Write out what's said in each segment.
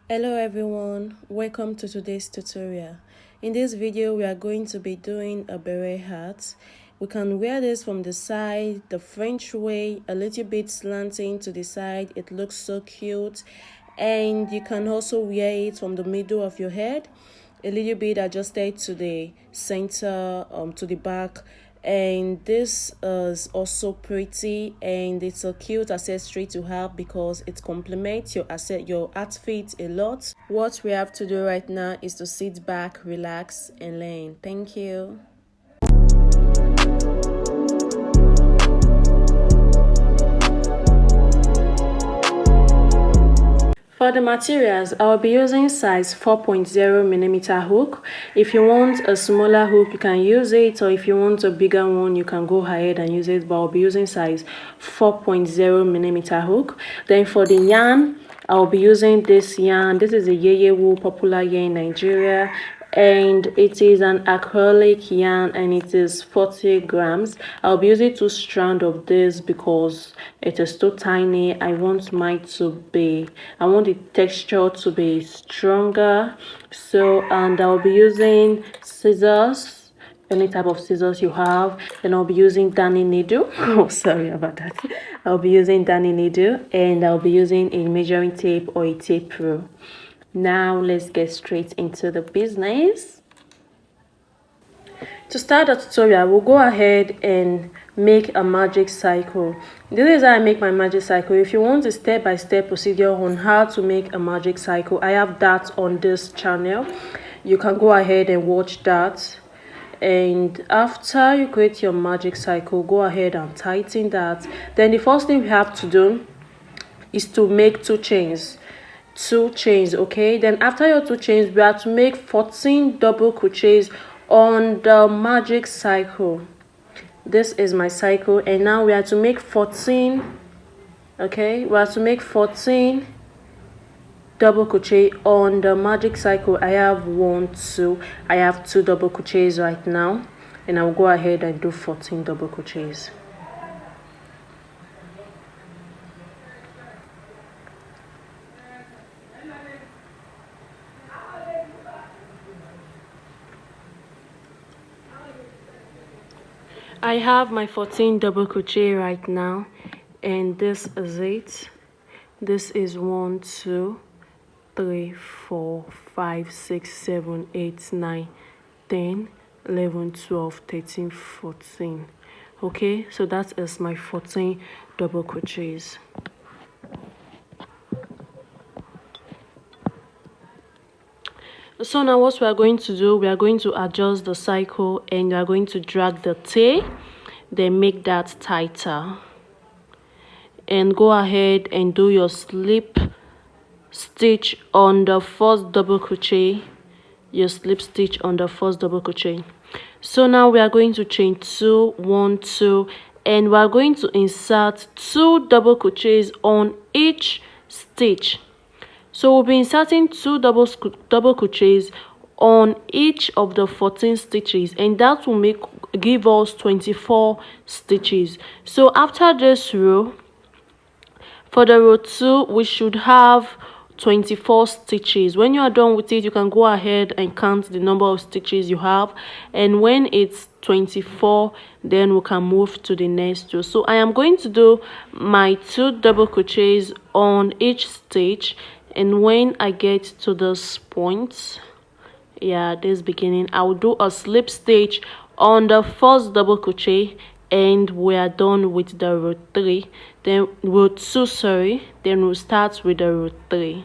Hello everyone, welcome to today's tutorial. In this video we are going to be doing a beret hat. We can wear this from the side, the French way, a little bit slanting to the side. It looks so cute. And you can also wear it from the middle of your head, a little bit adjusted to the center, to the back. And this is also pretty, and it's a cute accessory to have because it complements your outfit a lot. What we have to do right now is to sit back, relax, and learn. Thank you. For the materials, I will be using size 4.0mm hook. If you want a smaller hook, you can use it, or if you want a bigger one, you can go ahead and use it, but I'll be using size 4.0mm hook. Then for the yarn, I'll be using this yarn. This is a Yeye wool, popular yarn in Nigeria, and it is an acrylic yarn and it is 40 grams. I'll be using 2 strands of this because it is too tiny. I want the texture to be stronger. So, and I'll be using scissors, any type of scissors you have. And I'll be using darning needle. Oh, sorry about that. I'll be using darning needle, and I'll be using a measuring tape or a tape rule. Now let's get straight into the business. To start the tutorial, we'll go ahead and make a magic cycle. This is how I make my magic cycle. If you want a step-by-step procedure on how to make a magic cycle, I have that on this channel. You can go ahead and watch that. And after you create your magic cycle, go ahead and tighten that. Then the first thing we have to do is to make 2 chains. Okay, then after your 2 chains, we have to make 14 double crochets on the magic cycle. This is my cycle, and now we have to make 14. Okay, we have to make 14 double crochet on the magic cycle. I have 1, 2, I have 2 double crochets right now, and I'll go ahead and do 14 double crochets. I have my 14 double crochet right now, and this is it. This is 1, 2, 3, 4, 5, 6, 7, 8, 9, 10, 11, 12, 13, 14. Okay, so that is my 14 double crochets. So now what we are going to do, we are going to adjust the cycle, and we are going to drag the tail, then make that tighter, and go ahead and do your slip stitch on the first double crochet, your slip stitch on the first double crochet. So now we are going to chain 2, 1, 2, and we are going to insert 2 double crochets on each stitch. So we'll be inserting 2 double crochets on each of the 14 stitches, and that will give us 24 stitches. So after this row, for the row 2, we should have 24 stitches. When you are done with it, you can go ahead and count the number of stitches you have, and when it's 24, then we can move to the next row. So I am going to do my 2 double crochets on each stitch, and when I get to this point, this beginning, I will do a slip stitch on the first double crochet, and we are done with the row 3. Then row 2, then we'll start with the row 3.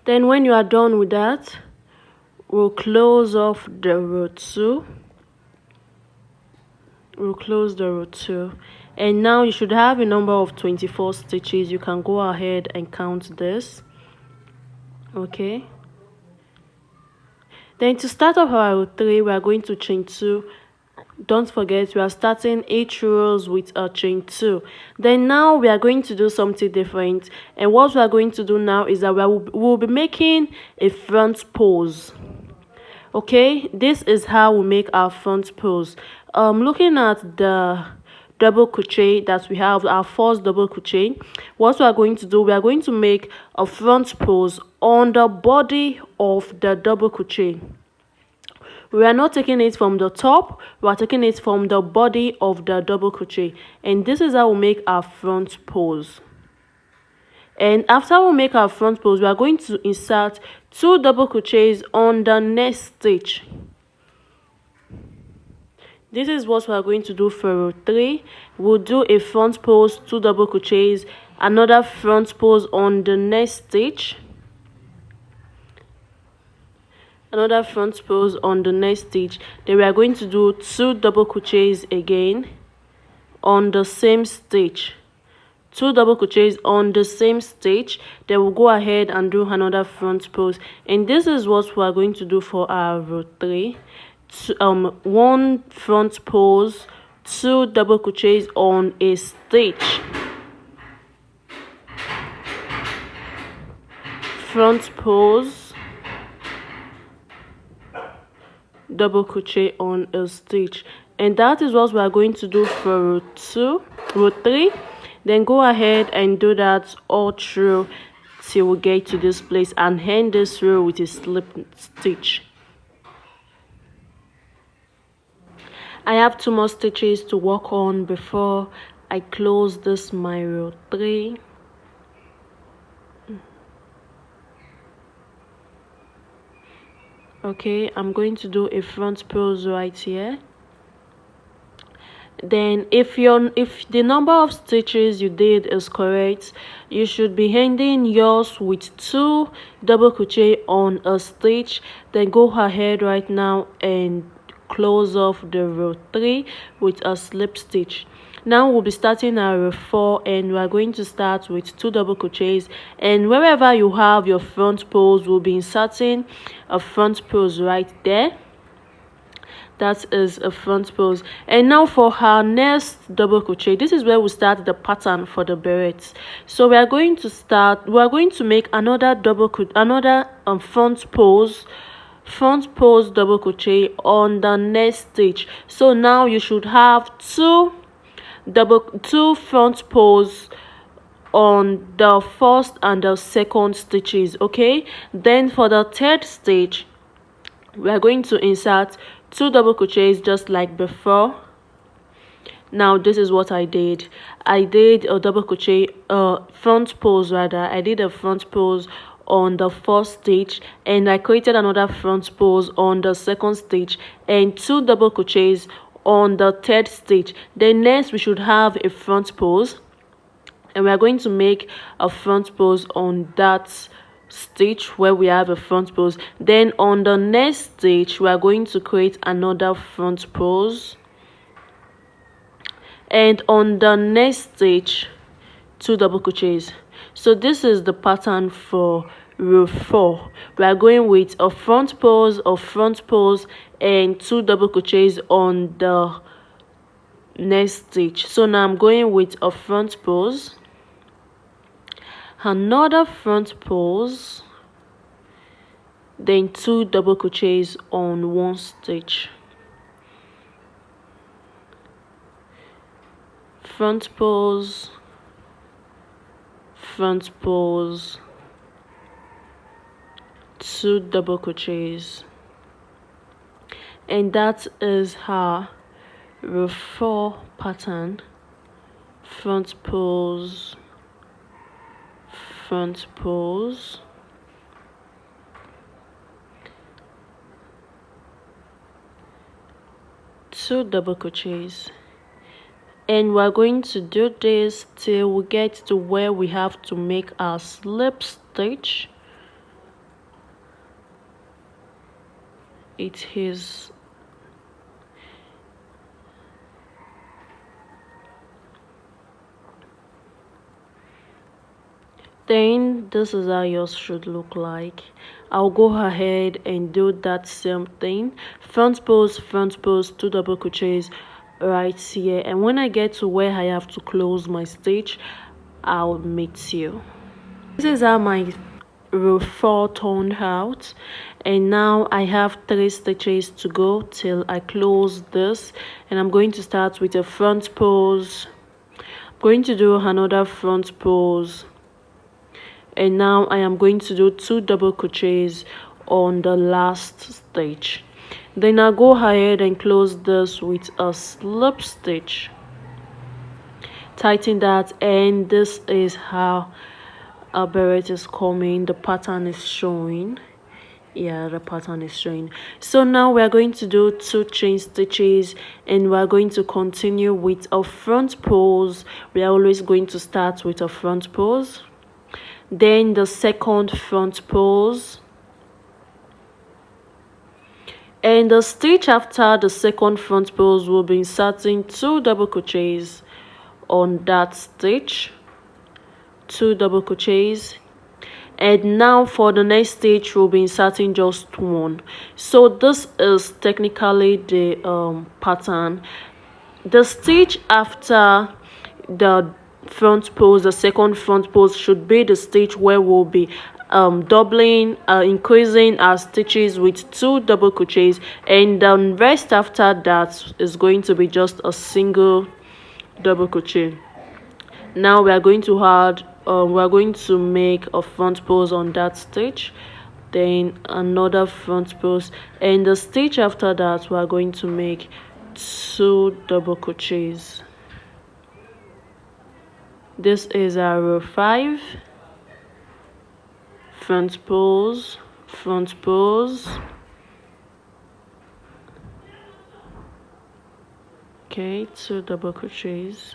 Then when you are done with that, we'll close off the row 2. We'll close the row 2, and now you should have a number of 24 stitches. You can go ahead and count this. Okay, then to start off our row 3, we are going to chain 2 Don't forget, we are starting 8 rows with a chain 2. Then now we are going to do something different, and what we are going to do now is that we'll be making a front pose. Okay, this is how we make our front pose. Looking at the double crochet that we have, our first double crochet, what we are going to do, we are going to make a front pose on the body of the double crochet. We are not taking it from the top, we are taking it from the body of the double crochet, and this is how we make our front pose. And after we make our front pose, we are going to insert 2 double crochets on the next stitch. This is what we are going to do for row 3. We'll do a front pose, 2 double crochets, another front pose on the next stitch, another front pose on the next stitch. Then we are going to do 2 double crochets again on the same stitch, 2 double crochets on the same stitch. Then we'll go ahead and do another front pose, and this is what we are going to do for our row 3. 1 front pose, 2 double crochets on a stitch, front pose, double crochet on a stitch. And that is what we are going to do for row 3. Then go ahead and do that all through till we get to this place, and end this row with a slip stitch. I have 2 more stitches to work on before I close this my row 3. Okay, I'm going to do a front pose right here. Then if the number of stitches you did is correct, you should be ending yours with 2 double crochet on a stitch. Then go ahead right now and close off the row 3 with a slip stitch. Now we'll be starting our row 4, and we are going to start with 2 double crochets, and wherever you have your front pose, we'll be inserting a front pose right there. That is a front pose. And now for our next double crochet, this is where we start the pattern for the beret. So we are going to make another front pose double crochet on the next stitch. So now you should have 2 front pose on the first and the second stitches. Okay, then for the third stitch, we are going to insert 2 double crochets just like before. Now this is what I did a double crochet front pose rather. I did a front pose on the first stitch, and I created another front pose on the second stitch, and 2 double crochets on the third stitch. Then next we should have a front pose, and we are going to make a front pose on that stitch where we have a front pose. Then on the next stitch we are going to create another front pose, and on the next stitch 2 double crochets. So this is the pattern for row 4. We are going with a front pose, and 2 double crochets on the next stitch. So now I'm going with a front pose, another front pose, then 2 double crochets on one stitch, front pose, 2 double crochets. And that is how row 4 pattern: front pose, 2 double crochets. And we're going to do this till we get to where we have to make our slip stitch. It is Then this is how yours should look like. I'll go ahead and do that same thing. Front pose, 2 double crochets right here, and when I get to where I have to close my stitch, I'll meet you. This is how my row 4 turned out, and now I have 3 stitches to go till I close this, and I'm going to start with a front pose. I'm going to do another front pose, and now I am going to do 2 double crochets on the last stitch. Then I'll go ahead and close this with a slip stitch, tighten that, and this is how our beret is coming. The pattern is showing. Yeah, the pattern is showing. So now we are going to do 2 chain stitches, and we are going to continue with a front pose. We are always going to start with a front pose, then the second front pose, and the stitch after the second front pose will be inserting 2 double crochets on that stitch, 2 double crochets. And now for the next stitch we'll be inserting just 1. So this is technically the pattern. The stitch after the front pose, the second front pose, should be the stitch where we'll be increasing our stitches with 2 double crochets, and the rest after that is going to be just a single double crochet. Now we are going to add we are going to make a front pose on that stitch, then another front pose, and the stitch after that we are going to make 2 double crochets. This is our row 5. Front pose, front pose. Okay, 2 double crochets.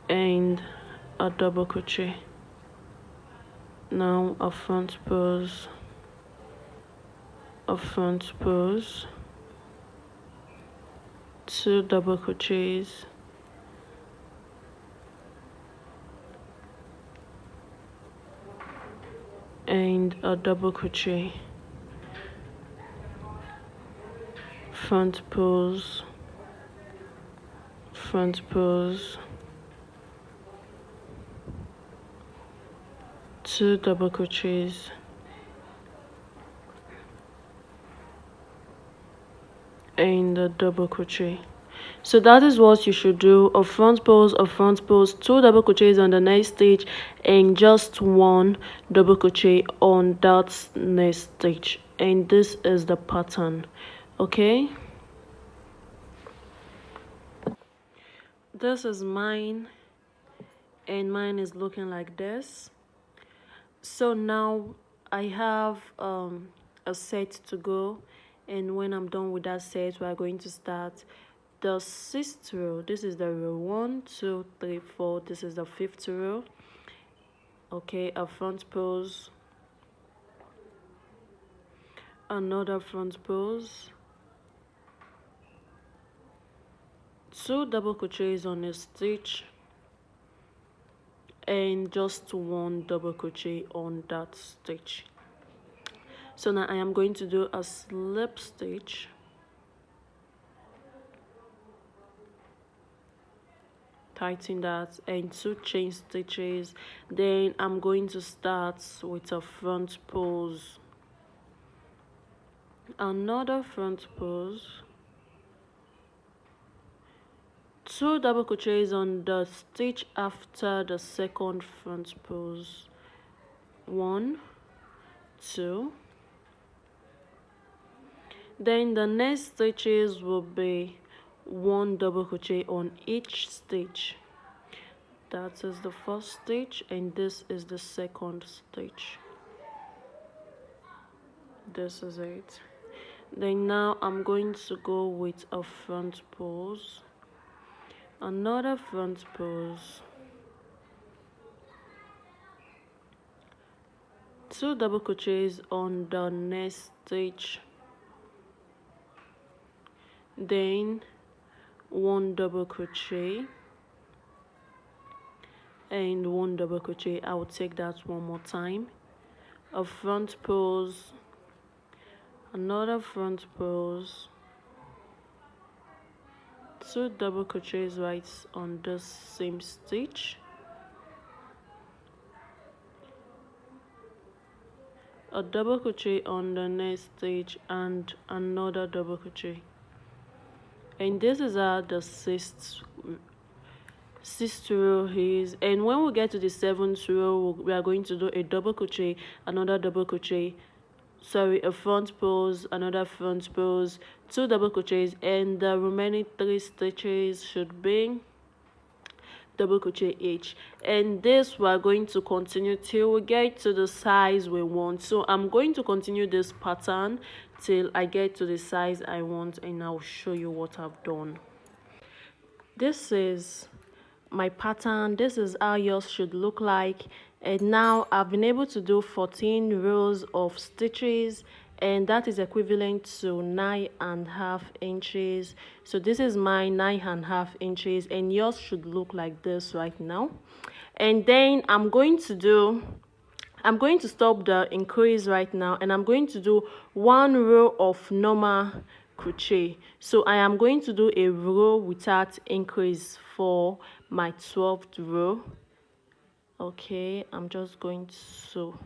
And a double crochet. Now a front pose, a front pose, 2 double crochets, and a double crochet. Front pose, front pose, 2 double crochets, and a double crochet. So that is what you should do: a front pose, 2 double crochets on the next stitch, and just 1 double crochet on that next stitch. And this is the pattern. Okay, this is mine, and mine is looking like this. So now I have a set to go, and when I'm done with that set, we are going to start the 6th row. This is the row 1, 2, 3, 4. This is the 5th row. Okay, a front pose, another front pose, 2 double crochets on a stitch, and just 1 double crochet on that stitch. So now I am going to do a slip stitch, tighten that, and 2 chain stitches. Then I'm going to start with a front pose, another front pose, 2 double crochets on the stitch after the second front pose, 1, 2. Then the next stitches will be 1 double crochet on each stitch. That is the first stitch, and this is the second stitch. This is it. Then now I'm going to go with a front pose, another front pose, 2 double crochets on the next stitch, then 1 double crochet and 1 double crochet. I will take that one more time. A front pose, another front pose, 2 double crochets right on the same stitch, a double crochet on the next stitch, and another double crochet. And this is how the sixth row is. And when we get to the 7th row, we are going to do a double crochet, another double crochet, a front pose, another front pose, 2 double crochets, and the remaining 3 stitches should be double crochet each. And this we are going to continue till we get to the size we want. So I'm going to continue this pattern till I get to the size I want, and I'll show you what I've done. This is my pattern. This is how yours should look like. And now I've been able to do 14 rows of stitches, and that is equivalent to 9.5 inches. So this is my 9.5 inches, and yours should look like this right now. And then I'm going to stop the increase right now, and I'm going to do 1 row of normal crochet. So I am going to do a row without increase for my 12th row. Okay, I'm just going to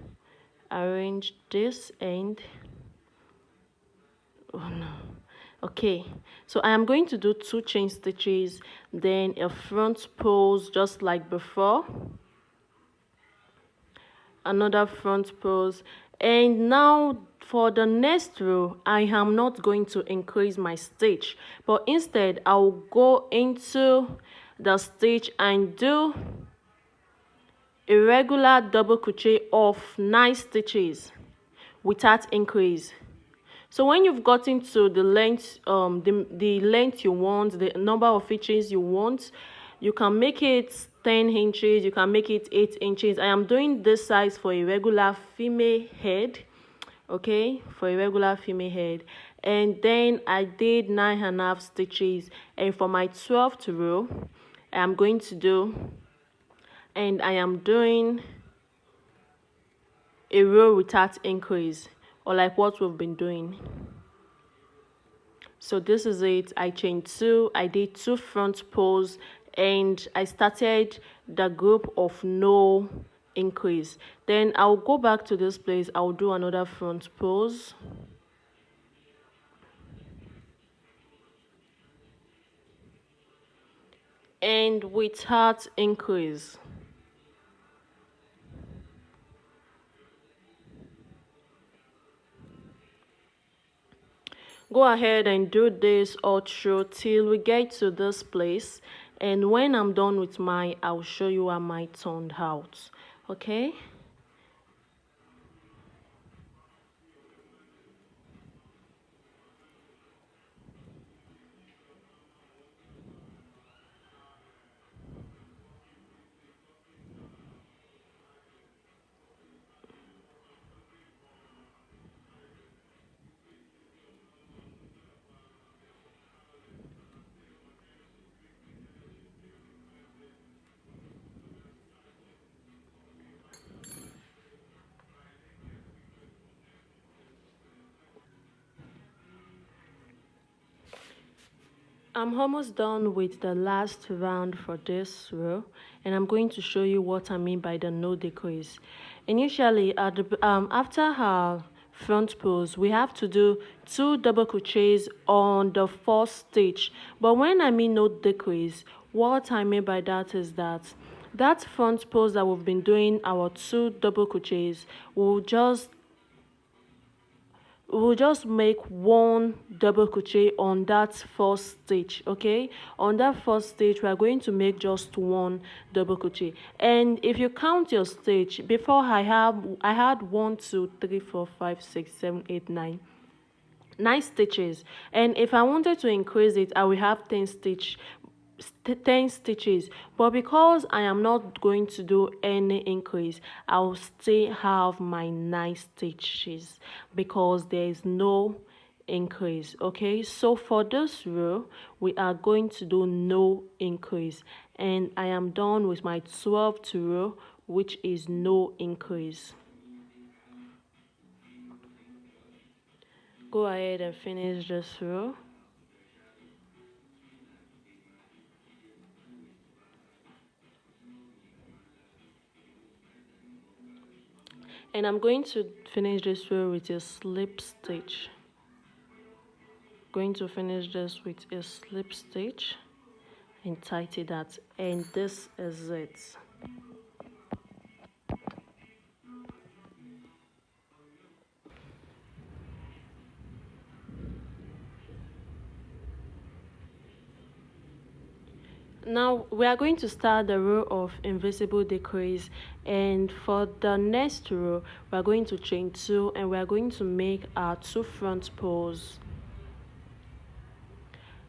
arrange this end. Oh no. Okay, so I am going to do 2 chain stitches, then a front pose just like before, another front pose. And now for the next row, I am not going to increase my stitch, but instead I'll go into the stitch and do a regular double crochet of 9 stitches without increase. So when you've gotten to the length the length you want, the number of inches you want, you can make it 10 inches, you can make it 8 inches. I am doing this size for a regular female head, okay, for a regular female head. And then I did 9.5 stitches, and for my 12th row I am going to do, and I am doing a row without increase, or like what we've been doing. So this is it. I chained 2, I did 2 front pose, and I started the group of no increase. Then I'll go back to this place, I'll do another front pose, and without increase. Go ahead and do this all through till we get to this place, and when I'm done with mine, I'll show you how mine turned out. Okay. I'm almost done with the last round for this row, and I'm going to show you what I mean by the no decrease. Initially, at the, after our front pose, we have to do 2 double crochets on the first stitch. But when I mean no decrease, what I mean by that is that front pose that we've been doing our 2 double crochets will just make 1 double crochet on that first stitch. Okay, on that first stitch we are going to make just 1 double crochet. And if you count your stitch, before I had 1 2 3 4 5 6 7 8 9 stitches, and if I wanted to increase it, I will have 10 stitches. But because I am not going to do any increase, I'll still have my 9 stitches, because there is no increase. Okay, so for this row we are going to do no increase, and I am done with my 12th row, which is no increase. Go ahead and finish this row. And I'm going to finish this row with a slip stitch. Going to finish this with a slip stitch and tighten that, and this is it. Now we are going to start the row of invisible decrease, and for the next row we are going to chain 2 and we are going to make our 2 front pulls.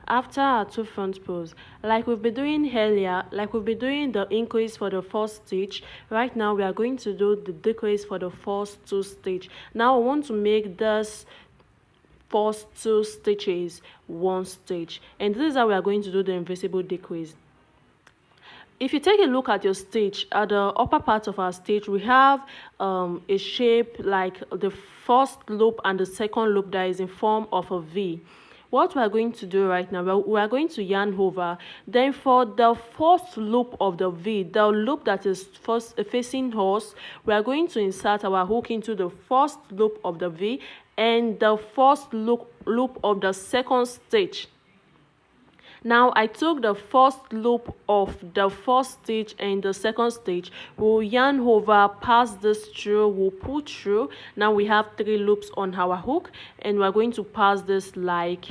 After our 2 front pulls, like we've been doing earlier, like we've been doing the increase for the first stitch, right now we are going to do the decrease for the first 2 stitch. Now I want to make this first 2 stitches 1 stitch, and this is how we are going to do the invisible decrease. If you take a look at your stitch, at the upper part of our stitch, we have a shape like the first loop and the second loop that is in form of a V. What we are going to do right now, we are going to yarn over. Then for the first loop of the V, the loop that is first facing us, we are going to insert our hook into the first loop of the V and the first loop of the second stitch. Now I took the first loop of the first stitch and the second stitch. We'll yarn over, pass this through, we'll pull through. Now we have 3 loops on our hook, and we're going to pass this like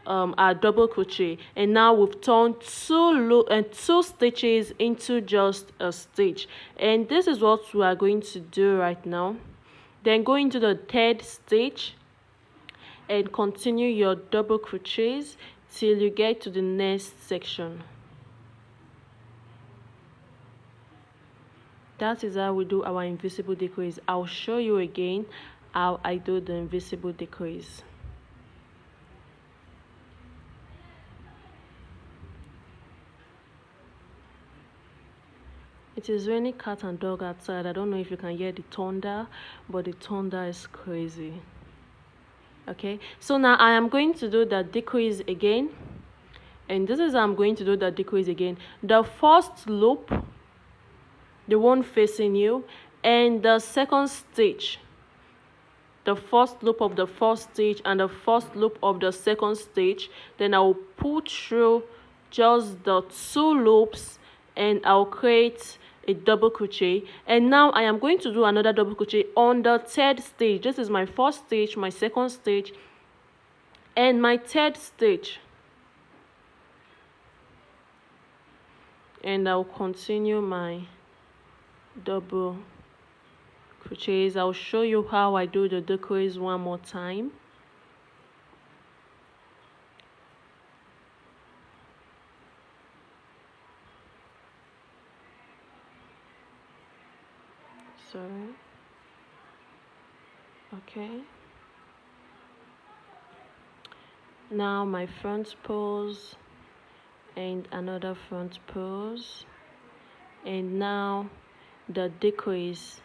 our double crochet, and now we've turned 2 stitches into just a stitch, and this is what we are going to do right now. Then go into the 3rd stitch and continue your double crochets till you get to the next section. That is how we do our invisible decrease. I'll show you again how I do the invisible decrease. It is raining cat and dog outside. I don't know if you can hear the thunder, but the thunder is crazy. Okay, so now I am going to do the decrease again, and this is how I'm going to do the decrease again. The first loop, the one facing you, and the second stitch, the first loop of the first stitch and the first loop of the second stitch. Then I'll pull through just the 2 loops and I'll create a double crochet, and now I am going to do another double crochet on the 3rd stitch. This is my first stitch, my second stitch, and my 3rd stitch, and I'll continue my double crochets. I'll show you how I do the decrease one more time. Sorry. Okay, now my front pulls and another front pulls, and now the decrease.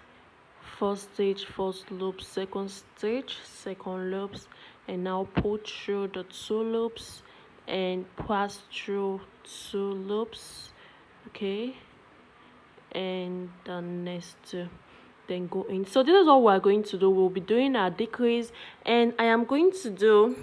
First stitch, first loop, second stitch, second loops, and now pull through the 2 loops and pass through 2 loops. Okay, and the next 2, then go in. So this is what we're going to do. We'll be doing our decrease, and I am going to do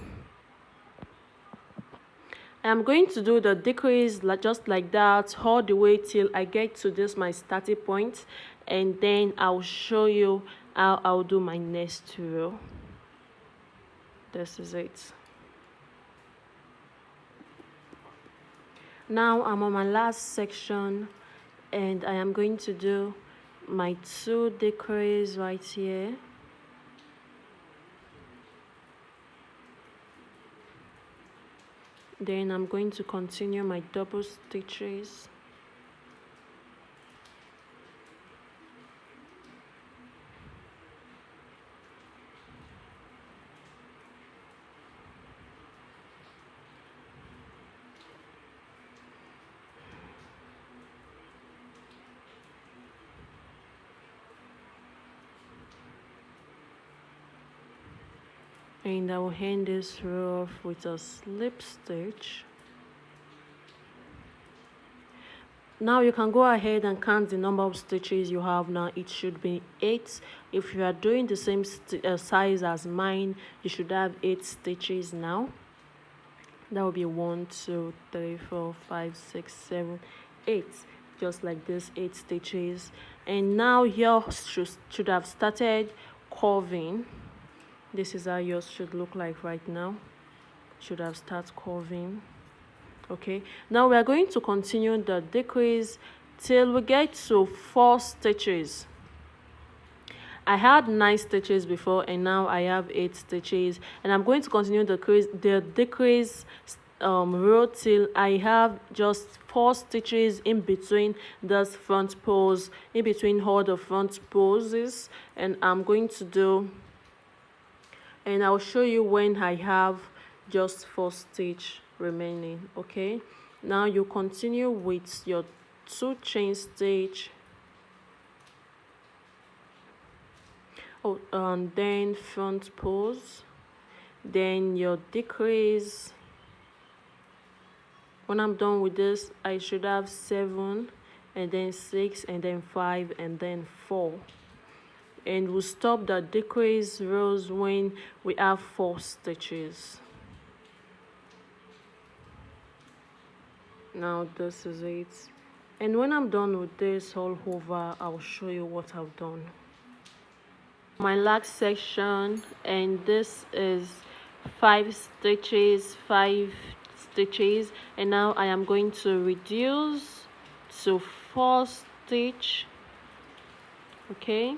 the decrease just like that all the way till I get to this my starting point, and then I'll show you how I'll do my next row. This is it. Now I'm on my last section, and I am going to do my 2 decrease right here. Then I'm going to continue my double stitches. And I will end this row off with a slip stitch. Now you can go ahead and count the number of stitches you have. Now it should be 8. If you are doing the same size as mine, you should have 8 stitches now. That will be 1 2 3 4 5 6 7 8, just like this, 8 stitches. And now yours should have started curving. This is how yours should look like right now. Should have started curving. Okay, now we are going to continue the decrease till we get to 4 stitches. I had 9 stitches before, and now I have 8 stitches, and I'm going to continue the decrease row till I have just 4 stitches in between this front pose, in between all the front poses. And I'm going to do, and I'll show you when I have just 4 stitch remaining. Okay, now you continue with your 2 chain stitch, and then front pose, then your decrease. When I'm done with this, I should have 7, and then 6, and then 5, and then 4. And we'll stop the decrease rows when we have 4 stitches. Now this is it, and when I'm done with this all over, I'll show you what I've done. My last section, and this is 5 stitches, 5 stitches, and now I am going to reduce to 4 stitch. Okay,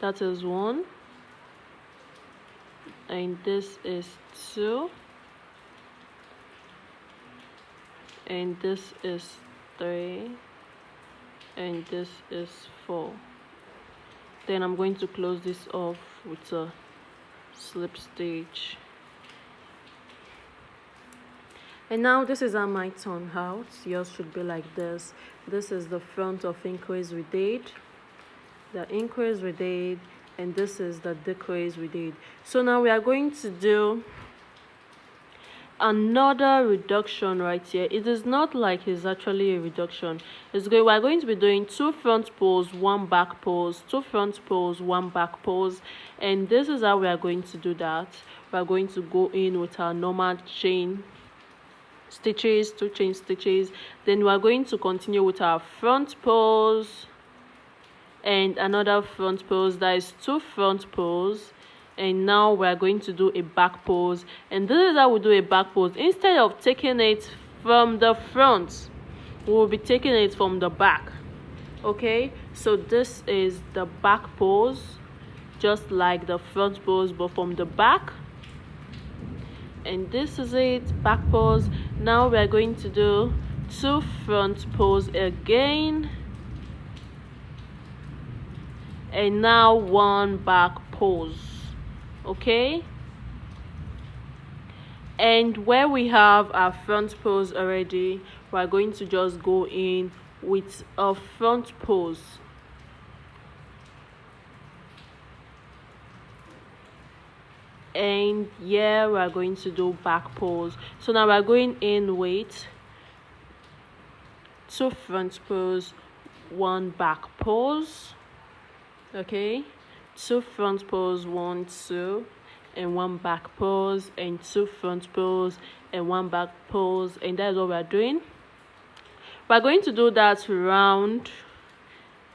that is 1, and this is 2, and this is 3, and this is 4. Then I'm going to close this off with a slip stitch. And now this is how my turn out. Yours should be like this. This is the front of increase we did, the increase we did, and this is the decrease we did. So now we are going to do another reduction right here. It is not like it's actually a reduction. We're going to be doing 2 front pose, 1 back pose, 2 front pose, 1 back pose, and this is how we are going to do that. We are going to go in with our normal chain stitches, 2 chain stitches, then we are going to continue with our front pose and another front pose, that is 2 front pose. And now we are going to do a back pose, and this is how we do a back pose. Instead of taking it from the front, we will be taking it from the back. Okay, so this is the back pose, just like the front pose but from the back. And this is it, back pose. Now we are going to do 2 front pose again, and now 1 back pose. Okay, and where we have our front pose already, we are going to just go in with a front pose. And here we are going to do back pose. So now we are going in with 2 front pose, 1 back pose. Okay, 2 front pose, 1 2, and 1 back pose, and 2 front pose and 1 back pose, and that is what we are doing. We are going to do that round,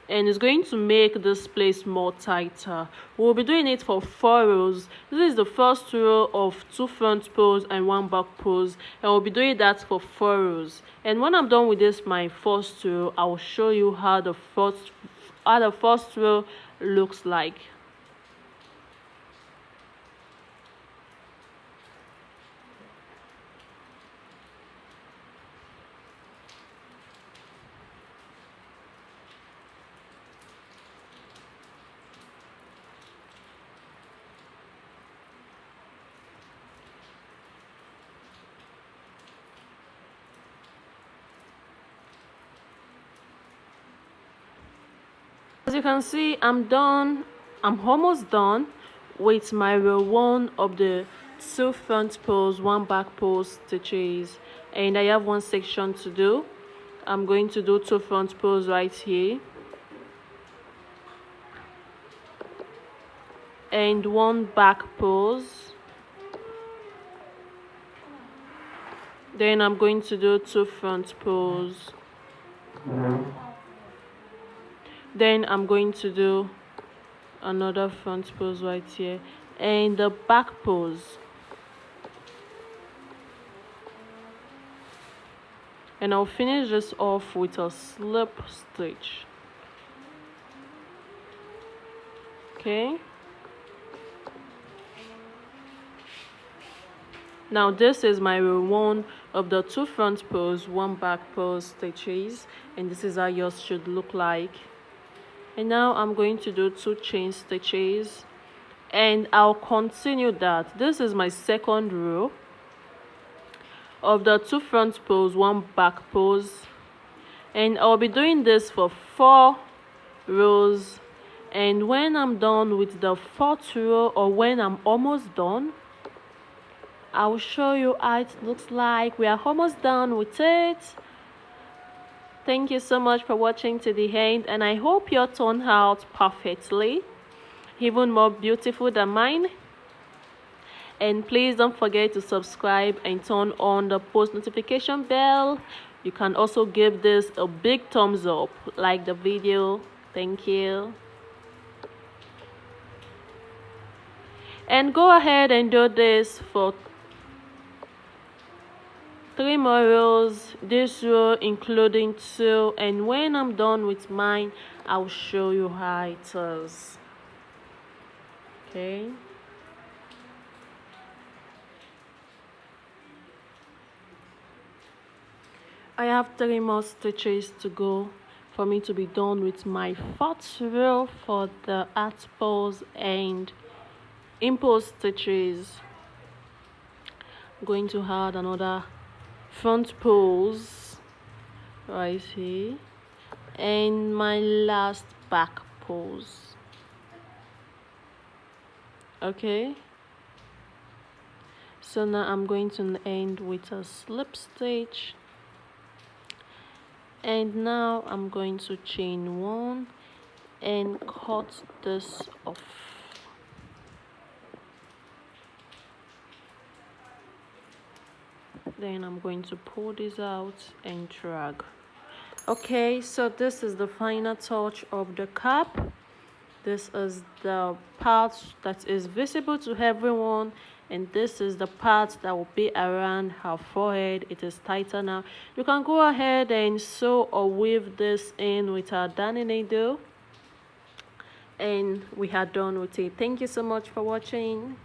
and it's going to make this place more tighter. We'll be doing it for 4 rows. This is the first row of 2 front pose and 1 back pose, and we'll be doing that for 4 rows. And when I'm done with this, my first row, I will show you how the first row looks like. As you can see, I'm done. I'm almost done with my row 1 of the 2 front pulls, 1 back pull stitches, and I have 1 section to do. I'm going to do 2 front pulls right here and 1 back pulls. Then I'm going to do 2 front pulls. Then I'm going to do another front pulls right here and the back pulls. And I'll finish this off with a slip stitch. Okay. Now this is my row 1 of the 2 front pulls, 1 back pull stitches, and this is how yours should look like. And now I'm going to do 2 chain stitches, and I'll continue that. This is my second row of the 2 front pulls, 1 back pulls, and I'll be doing this for 4 rows. And when I'm done with the 4th row, or when I'm almost done, I will show you how it looks like. We are almost done with it. Thank you so much for watching to the end, and I hope your turned out perfectly, even more beautiful than mine. And please don't forget to subscribe and turn on the post notification bell. You can also give this a big thumbs up, like the video. Thank you. And go ahead and do this for 3 more rows, this row including 2, and when I'm done with mine, I'll show you how it is. Okay. I have 3 more stitches to go for me to be done with my 4th row for the arc pulls and impulse stitches. I'm going to add another front pulls right here and my last back pulls. Okay, so now I'm going to end with a slip stitch, and now I'm going to chain 1 and cut this off. Then I'm going to pull this out and drag. Okay, so this is the final touch of the cap. This is the part that is visible to everyone, and this is the part that will be around her forehead. It is tighter now. You can go ahead and sew or weave this in with our darning needle, and we are done with it. Thank you so much for watching.